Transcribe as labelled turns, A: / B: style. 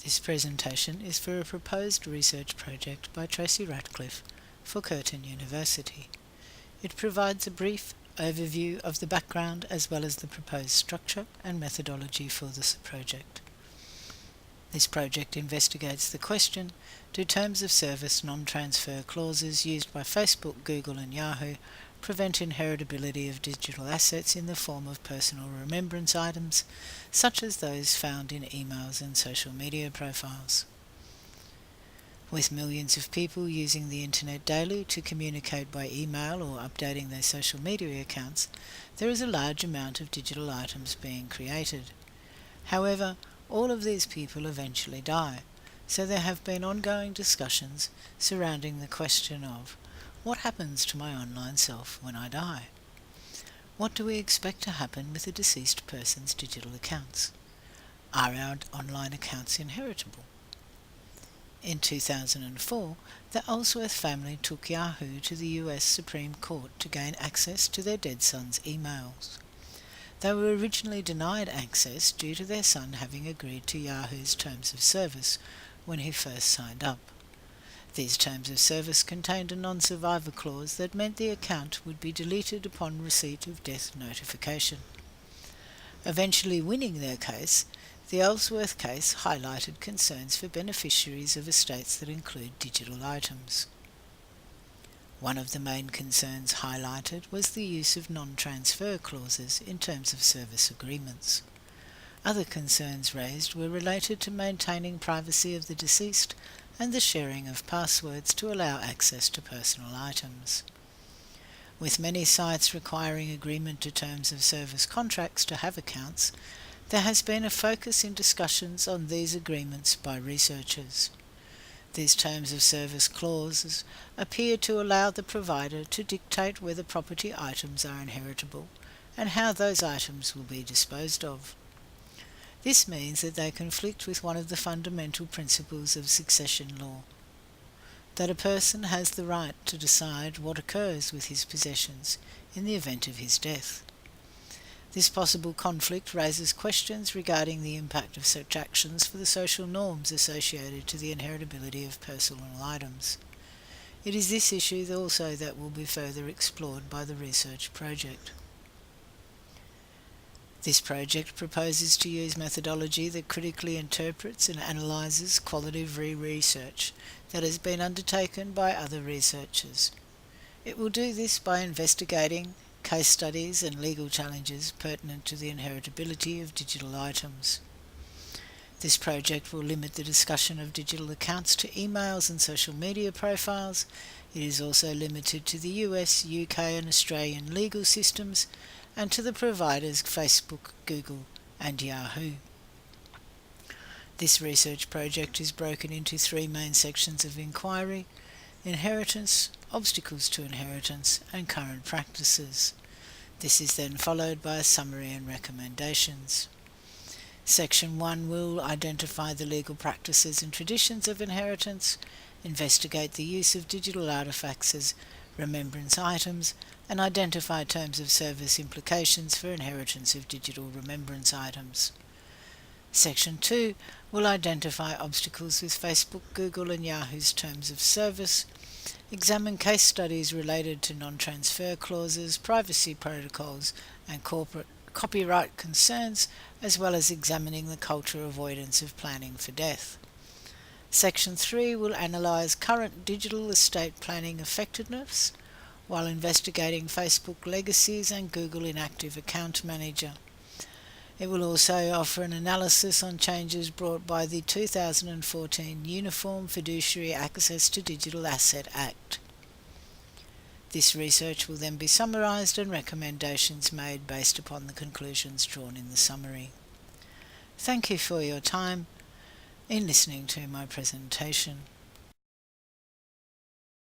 A: This presentation is for a proposed research project by Tracy Ratcliffe for Curtin University. It provides a brief overview of the background as well as the proposed structure and methodology for this project. This project investigates the question, do terms of service non-transfer clauses used by Facebook, Google and Yahoo prevent inheritability of digital assets in the form of personal remembrance items, such as those found in emails and social media profiles? With millions of people using the internet daily to communicate by email or updating their social media accounts, there is a large amount of digital items being created. However, all of these people eventually die, so there have been ongoing discussions surrounding the question of what happens to my online self when I die? What do we expect to happen with a deceased person's digital accounts? Are our online accounts inheritable? In 2004, the Ellsworth family took Yahoo to the US Supreme Court to gain access to their dead son's emails. They were originally denied access due to their son having agreed to Yahoo's terms of service when he first signed up. These terms of service contained a non-survivor clause that meant the account would be deleted upon receipt of death notification. Eventually winning their case, the Ellsworth case highlighted concerns for beneficiaries of estates that include digital items. One of the main concerns highlighted was the use of non-transfer clauses in terms of service agreements. Other concerns raised were related to maintaining privacy of the deceased and the sharing of passwords to allow access to personal items. With many sites requiring agreement to terms of service contracts to have accounts, there has been a focus in discussions on these agreements by researchers. These terms of service clauses appear to allow the provider to dictate whether property items are inheritable and how those items will be disposed of. This means that they conflict with one of the fundamental principles of succession law, that a person has the right to decide what occurs with his possessions in the event of his death. This possible conflict raises questions regarding the impact of such actions for the social norms associated to the inheritability of personal items. It is this issue also that will be further explored by the research project. This project proposes to use methodology that critically interprets and analyses qualitative research that has been undertaken by other researchers. It will do this by investigating case studies and legal challenges pertinent to the inheritability of digital items. This project will limit the discussion of digital accounts to emails and social media profiles. It is also limited to the US, UK and Australian legal systems and to the providers Facebook, Google and Yahoo. This research project is broken into three main sections of inquiry: inheritance, obstacles to inheritance and current practices. This is then followed by a summary and recommendations. Section 1 will identify the legal practices and traditions of inheritance, investigate the use of digital artifacts as remembrance items, and identify terms of service implications for inheritance of digital remembrance items. Section 2 will identify obstacles with Facebook, Google and Yahoo's terms of service, examine case studies related to non-transfer clauses, privacy protocols and corporate copyright concerns, as well as examining the culture avoidance of planning for death. Section 3 will analyse current digital estate planning effectiveness while investigating Facebook legacies and Google Inactive Account Manager. It will also offer an analysis on changes brought by the 2014 Uniform Fiduciary Access to Digital Asset Act. This research will then be summarised and recommendations made based upon the conclusions drawn in the summary. Thank you for your time in listening to my presentation.